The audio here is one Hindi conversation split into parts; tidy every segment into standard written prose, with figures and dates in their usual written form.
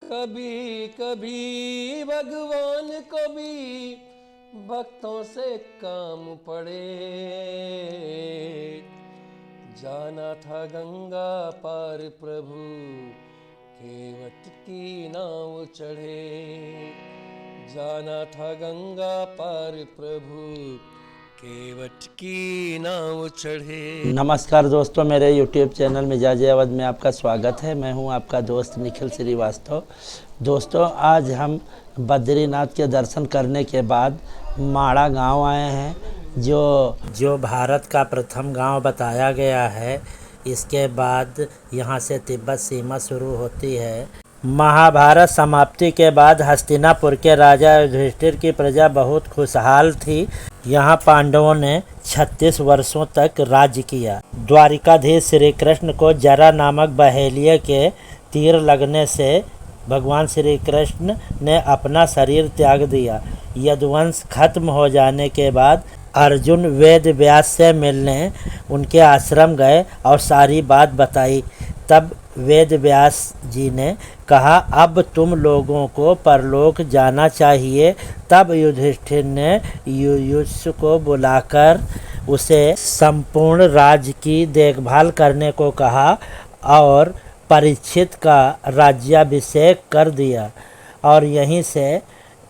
कभी कभी भगवान को भी भक्तों से काम पड़े। जाना था गंगा पार प्रभु केवट की नाव चढ़े। जाना था गंगा पार प्रभु केवट की नाव चढ़े। नमस्कार दोस्तों, मेरे YouTube चैनल मिजाज अवध में आपका स्वागत है। मैं हूं आपका दोस्त निखिल श्रीवास्तव। दोस्तों, आज हम बद्रीनाथ के दर्शन करने के बाद माड़ा गांव आए हैं, जो भारत का प्रथम गांव बताया गया है। इसके बाद यहां से तिब्बत सीमा शुरू होती है। महाभारत समाप्ति के बाद हस्तिनापुर के राजा युधिष्ठिर की प्रजा बहुत खुशहाल थी। यहाँ पांडवों ने 36 वर्षों तक राज्य किया। द्वारिकाधीश श्री कृष्ण को जरा नामक बहेलिये के तीर लगने से भगवान श्री कृष्ण ने अपना शरीर त्याग दिया। यदुवंश खत्म हो जाने के बाद अर्जुन वेद व्यास से मिलने उनके आश्रम गए और सारी बात बताई। तब वेद व्यास जी ने कहा, अब तुम लोगों को परलोक जाना चाहिए। तब युधिष्ठिर ने युयुत्सु को बुलाकर उसे संपूर्ण राज्य की देखभाल करने को कहा और परीक्षित का राज्याभिषेक कर दिया और यहीं से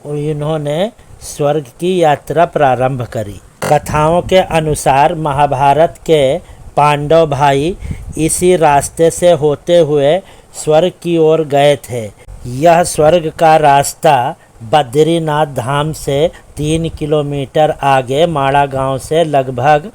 इन्होंने स्वर्ग की यात्रा प्रारंभ करी। कथाओं के अनुसार महाभारत के पांडव भाई इसी रास्ते से होते हुए स्वर्ग की ओर गए थे। यह स्वर्ग का रास्ता बद्रीनाथ धाम से 3 किलोमीटर आगे माड़ा गांव से लगभग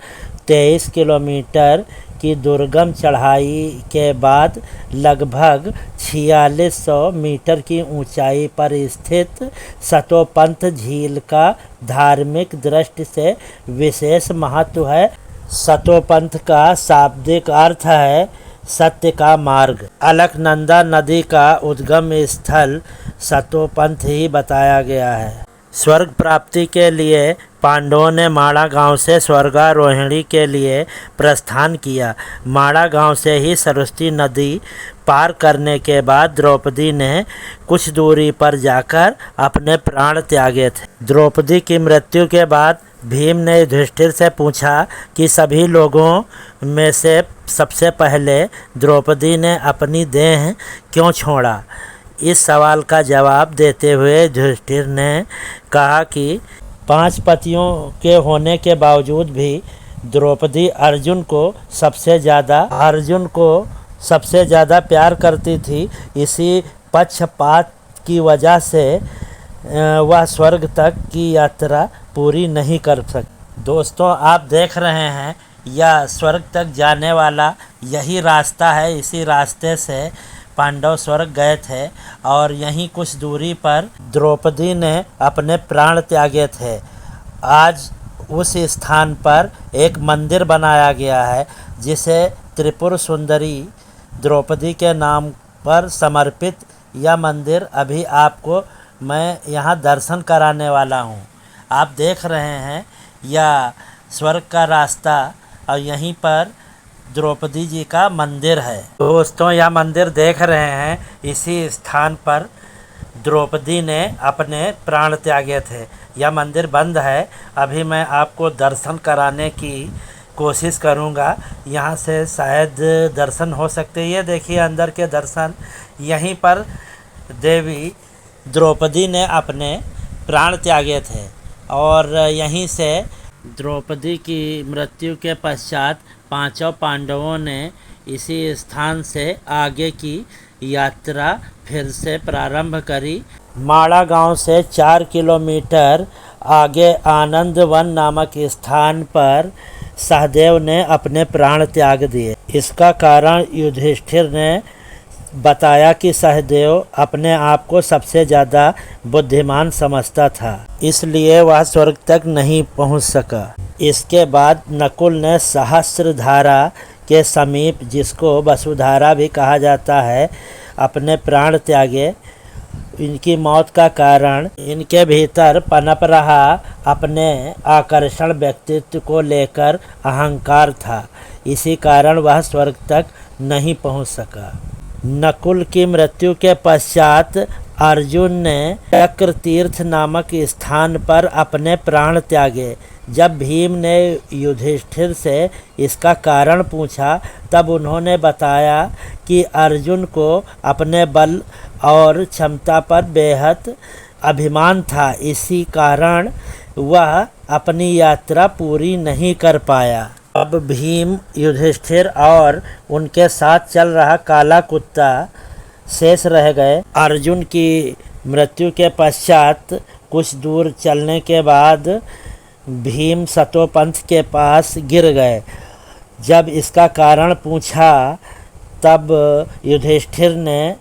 23 किलोमीटर की दुर्गम चढ़ाई के बाद लगभग 4600 मीटर की ऊंचाई पर स्थित सतोपंथ झील का धार्मिक दृष्टि से विशेष महत्व है। सतोपंथ का शाब्दिक अर्थ है सत्य का मार्ग। अलकनंदा नदी का उद्गम स्थल सतोपंथ ही बताया गया है। स्वर्ग प्राप्ति के लिए पांडवों ने माड़ा गांव से स्वर्गारोहिणी के लिए प्रस्थान किया। माड़ा गांव से ही सरस्वती नदी पार करने के बाद द्रौपदी ने कुछ दूरी पर जाकर अपने प्राण त्यागे थे। द्रौपदी की मृत्यु के बाद भीम ने युधिष्ठिर से पूछा कि सभी लोगों में से सबसे पहले द्रौपदी ने अपनी देह क्यों छोड़ा। इस सवाल का जवाब देते हुए युधिष्ठिर ने कहा कि 5 पतियों के होने के बावजूद भी द्रौपदी अर्जुन को सबसे ज़्यादा प्यार करती थी। इसी पक्षपात की वजह से वह स्वर्ग तक की यात्रा पूरी नहीं कर सकती। दोस्तों, आप देख रहे हैं यह स्वर्ग तक जाने वाला यही रास्ता है। इसी रास्ते से पांडव स्वर्ग गए थे और यहीं कुछ दूरी पर द्रौपदी ने अपने प्राण त्यागे थे। आज उस स्थान पर एक मंदिर बनाया गया है जिसे त्रिपुर सुंदरी द्रौपदी के नाम पर समर्पित यह मंदिर अभी आपको मैं यहाँ दर्शन कराने वाला हूँ। आप देख रहे हैं यह स्वर्ग का रास्ता और यहीं पर द्रौपदी जी का मंदिर है। दोस्तों, यह मंदिर देख रहे हैं, इसी स्थान पर द्रौपदी ने अपने प्राण त्यागे थे। यह मंदिर बंद है। अभी मैं आपको दर्शन कराने की कोशिश करूंगा। यहाँ से शायद दर्शन हो सकते। ये देखिए अंदर के दर्शन। यहीं पर देवी द्रौपदी ने अपने प्राण त्यागे थे और यहीं से द्रौपदी की मृत्यु के पश्चात 5 पांडवों ने इसी स्थान से आगे की यात्रा फिर से प्रारंभ करी। माड़ा गांव से 4 किलोमीटर आगे आनंद वन नामक स्थान पर सहदेव ने अपने प्राण त्याग दिए। इसका कारण युधिष्ठिर ने बताया कि सहदेव अपने आप को सबसे ज़्यादा बुद्धिमान समझता था, इसलिए वह स्वर्ग तक नहीं पहुंच सका। इसके बाद नकुल ने सहस्त्रधारा के समीप, जिसको वसुधारा भी कहा जाता है, अपने प्राण त्यागे। इनकी मौत का कारण इनके भीतर पनप रहा अपने आकर्षण व्यक्तित्व को लेकर अहंकार था। इसी कारण वह स्वर्ग तक नहीं पहुंच सका। नकुल की मृत्यु के पश्चात अर्जुन ने चक्र तीर्थ नामक स्थान पर अपने प्राण त्यागे। जब भीम ने युधिष्ठिर से इसका कारण पूछा तब उन्होंने बताया कि अर्जुन को अपने बल और क्षमता पर बेहद अभिमान था, इसी कारण वह अपनी यात्रा पूरी नहीं कर पाया। अब भीम, युधिष्ठिर और उनके साथ चल रहा काला कुत्ता शेष रह गए। अर्जुन की मृत्यु के पश्चात कुछ दूर चलने के बाद भीम सतोपंथ के पास गिर गए। जब इसका कारण पूछा तब युधिष्ठिर ने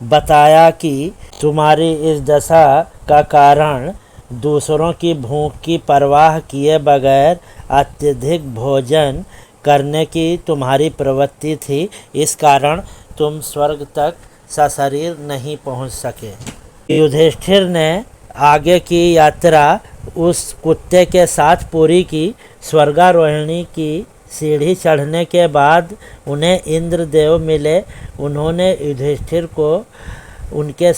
बताया कि तुम्हारी इस दशा का कारण दूसरों की भूख की परवाह किए बगैर अत्यधिक भोजन करने की तुम्हारी प्रवृत्ति थी, इस कारण तुम स्वर्ग तक सशरीर नहीं पहुंच सके। युधिष्ठिर ने आगे की यात्रा उस कुत्ते के साथ पूरी की। स्वर्गारोहिणी की सीढ़ी चढ़ने के बाद उन्हें इंद्रदेव मिले। उन्होंने युधिष्ठिर को उनके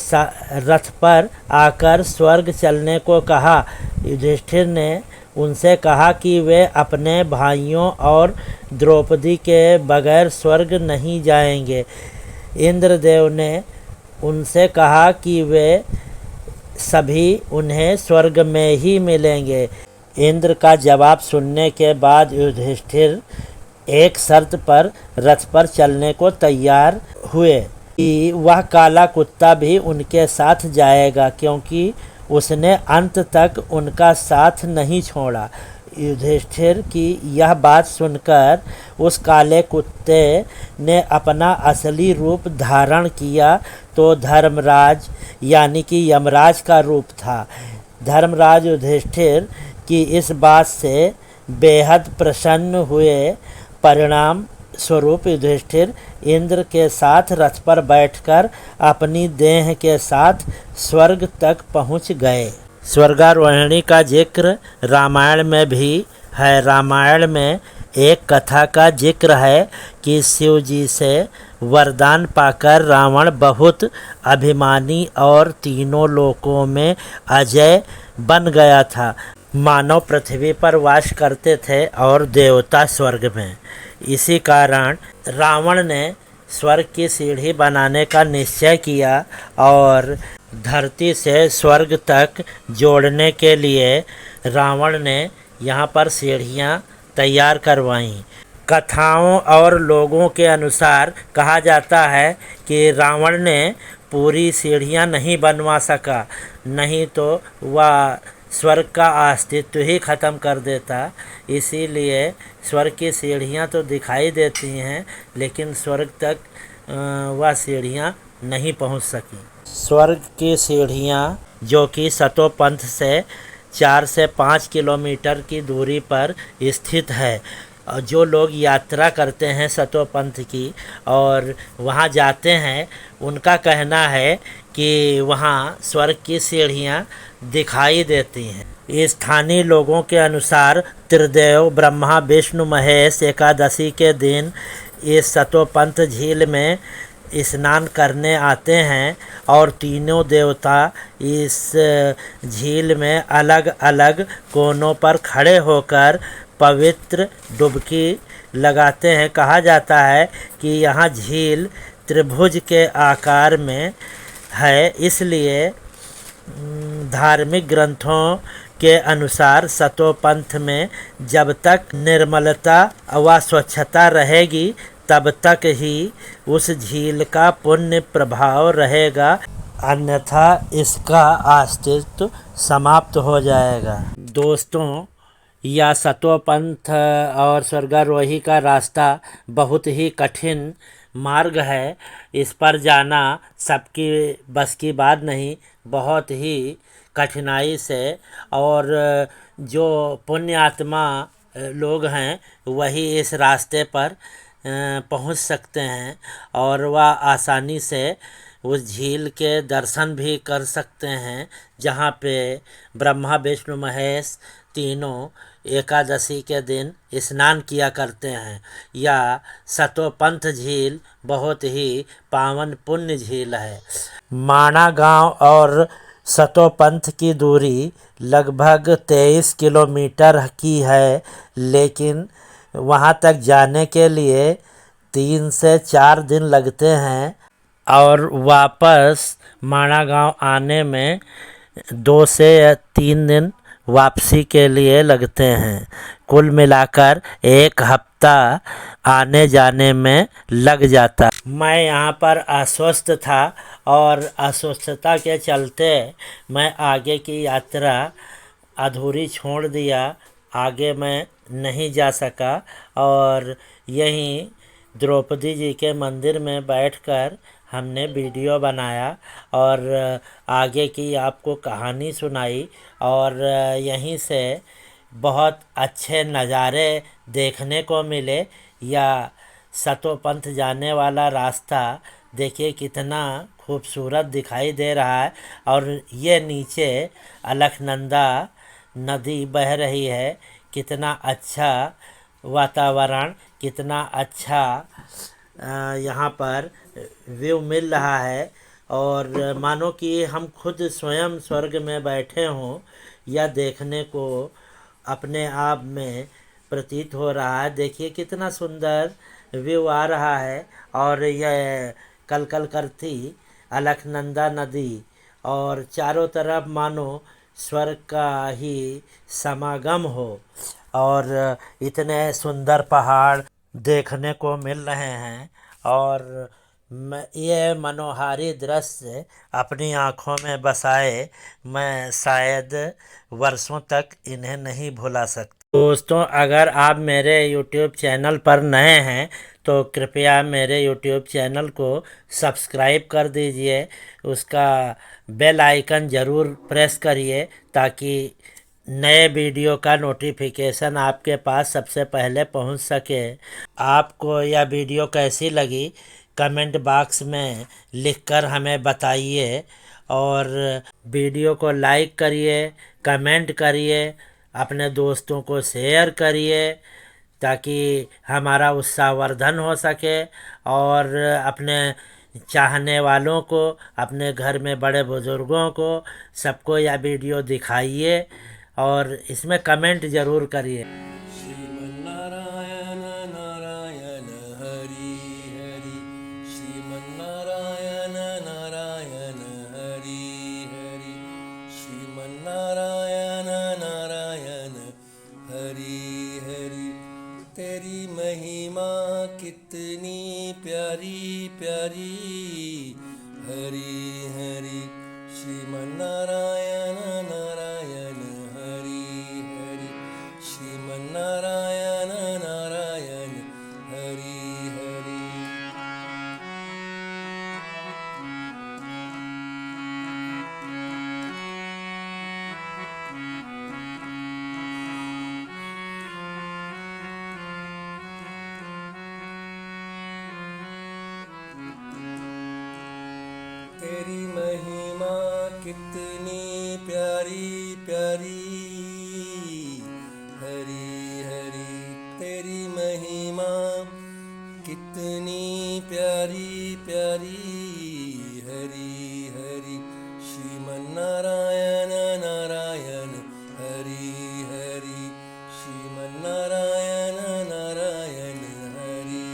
रथ पर आकर स्वर्ग चलने को कहा। युधिष्ठिर ने उनसे कहा कि वे अपने भाइयों और द्रौपदी के बगैर स्वर्ग नहीं जाएंगे। इंद्रदेव ने उनसे कहा कि वे सभी उन्हें स्वर्ग में ही मिलेंगे। इंद्र का जवाब सुनने के बाद युधिष्ठिर एक शर्त पर रथ पर चलने को तैयार हुए कि वह काला कुत्ता भी उनके साथ जाएगा, क्योंकि उसने अंत तक उनका साथ नहीं छोड़ा। युधिष्ठिर की यह बात सुनकर उस काले कुत्ते ने अपना असली रूप धारण किया तो धर्मराज यानी कि यमराज का रूप था। धर्मराज युधिष्ठिर की इस बात से बेहद प्रसन्न हुए। परिणाम स्वरूप युधिष्ठिर इंद्र के साथ रथ पर बैठकर अपनी देह के साथ स्वर्ग तक पहुंच गए। स्वर्गारोहिणी का जिक्र रामायण में भी है। रामायण में एक कथा का जिक्र है कि शिव जी से वरदान पाकर रावण बहुत अभिमानी और तीनों लोकों में अजय बन गया था। मानव पृथ्वी पर वास करते थे और देवता स्वर्ग में। इसी कारण रावण ने स्वर्ग की सीढ़ी बनाने का निश्चय किया और धरती से स्वर्ग तक जोड़ने के लिए रावण ने यहाँ पर सीढ़ियाँ तैयार करवाईं। कथाओं और लोगों के अनुसार कहा जाता है कि रावण ने पूरी सीढ़ियाँ नहीं बनवा सका, नहीं तो वह स्वर्ग का अस्तित्व ही ख़त्म कर देता। इसीलिए स्वर्ग की सीढ़ियाँ तो दिखाई देती हैं, लेकिन स्वर्ग तक वह सीढ़ियाँ नहीं पहुंच सकी। स्वर्ग की सीढ़ियाँ जो कि सतोपंथ से 4 से 5 किलोमीटर की दूरी पर स्थित है। जो लोग यात्रा करते हैं सतोपंथ की और वहाँ जाते हैं, उनका कहना है कि वहाँ स्वर्ग की सीढ़ियाँ दिखाई देती हैं। स्थानीय लोगों के अनुसार त्रिदेव ब्रह्मा विष्णु महेश एकादशी के दिन इस सतोपंथ झील में स्नान करने आते हैं और तीनों देवता इस झील में अलग अलग कोनों पर खड़े होकर पवित्र डुबकी लगाते हैं। कहा जाता है कि यहाँ झील त्रिभुज के आकार में है, इसलिए धार्मिक ग्रंथों के अनुसार सतोपंथ में जब तक निर्मलता व स्वच्छता रहेगी तब तक ही उस झील का पुण्य प्रभाव रहेगा, अन्यथा इसका अस्तित्व समाप्त हो जाएगा। दोस्तों, यह सतोपंथ और स्वर्गारोही का रास्ता बहुत ही कठिन मार्ग है। इस पर जाना सबकी बस की बात नहीं, बहुत ही कठिनाई से, और जो पुण्य आत्मा लोग हैं वही इस रास्ते पर पहुंच सकते हैं और वह आसानी से उस झील के दर्शन भी कर सकते हैं, जहाँ पे ब्रह्मा विष्णु महेश तीनों एकादशी के दिन स्नान किया करते हैं। यह सतोपंथ झील बहुत ही पावन पुण्य झील है। माणा गांव और सतोपंथ की दूरी लगभग 23 किलोमीटर की है, लेकिन वहां तक जाने के लिए 3 से 4 दिन लगते हैं और वापस माणा गांव आने में 2 से 3 दिन वापसी के लिए लगते हैं। कुल मिलाकर 1 हफ्ता आने जाने में लग जाता। मैं यहाँ पर अस्वस्थ था और अस्वस्थता के चलते मैं आगे की यात्रा अधूरी छोड़ दिया। आगे मैं नहीं जा सका और यहीं द्रौपदी जी के मंदिर में बैठकर हमने वीडियो बनाया और आगे की आपको कहानी सुनाई और यहीं से बहुत अच्छे नज़ारे देखने को मिले। या सतोपंथ जाने वाला रास्ता देखिए कितना खूबसूरत दिखाई दे रहा है और ये नीचे अलकनंदा नदी बह रही है। कितना अच्छा वातावरण, कितना अच्छा यहाँ पर व्यू मिल रहा है और मानो कि हम खुद स्वयं स्वर्ग में बैठे हों। यह देखने को अपने आप में प्रतीत हो रहा है। देखिए कितना सुंदर व्यू आ रहा है और यह कलकल करती अलकनंदा नदी और चारों तरफ मानो स्वर्ग का ही समागम हो और इतने सुंदर पहाड़ देखने को मिल रहे हैं और ये मनोहारी दृश्य अपनी आँखों में बसाए मैं शायद वर्षों तक इन्हें नहीं भुला सकता। दोस्तों, अगर आप मेरे YouTube चैनल पर नए हैं तो कृपया मेरे YouTube चैनल को सब्सक्राइब कर दीजिए। उसका बेल आइकन ज़रूर प्रेस करिए ताकि नए वीडियो का नोटिफिकेशन आपके पास सबसे पहले पहुंच सके। आपको यह वीडियो कैसी लगी कमेंट बॉक्स में लिखकर हमें बताइए और वीडियो को लाइक करिए, कमेंट करिए, अपने दोस्तों को शेयर करिए ताकि हमारा उत्साहवर्धन हो सके और अपने चाहने वालों को, अपने घर में बड़े बुजुर्गों को, सबको यह वीडियो दिखाइए और इसमें कमेंट ज़रूर करिए। श्रीमन्नारायण नारायण हरि हरि, श्रीमन्नारायण नारायण हरि हरि, श्रीमन्नारायण नारायण हरि हरि। तेरी महिमा कितनी प्यारी प्यारी, हरि हरि, श्रीमन्नारायण नारायण हरि हरि, श्रीमन्नारायण नारायण हरि हरि। तेरी महिमा कितनी प्यारी प्यारी, हरि हरि, तेरी महिमा कितनी प्यारी प्यारी, हरि हरि, श्रीमन्नारायण नारायण हरि हरि, श्रीमन्नारायण नारायण हरि हरि।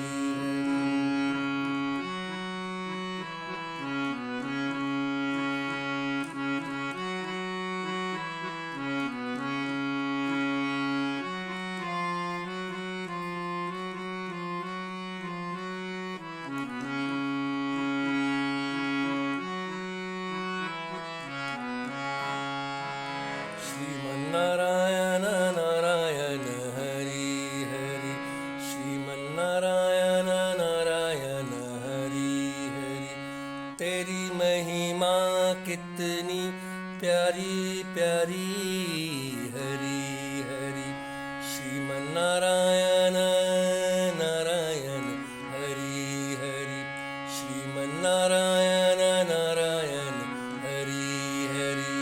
श्रीमन्नारायण नारायण हरि हरि, श्रीमन्नारायण नारायण हरि हरि, तेरी महिमा कितनी प्यारी प्यारी, हरि हरि, श्रीमन्नारायण नारायण हरि हरि, श्रीमन्नारायण नारायण हरि हरि।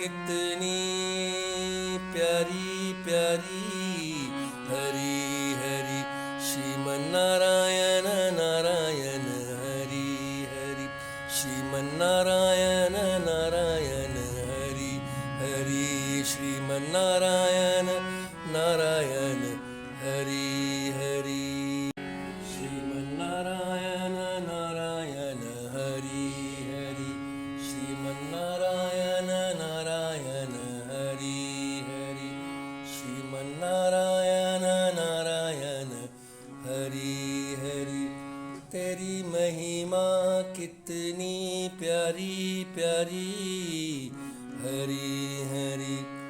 कितनी प्यारी प्यारी हरि हरि श्रीमन्नारायण नारायण हरि हरि श्रीमन्नारायण नारायण हरि हरि श्रीमन्नारायण नारायण हरि हरि श्रीमन्नारायण नारायण हरि हरि श्रीमन्नारायण नारायण हरि हरि श्रीमन्नारायण नारायण हरि हरि तेरी महिमा कितनी प्यारी प्यारी हरि हरि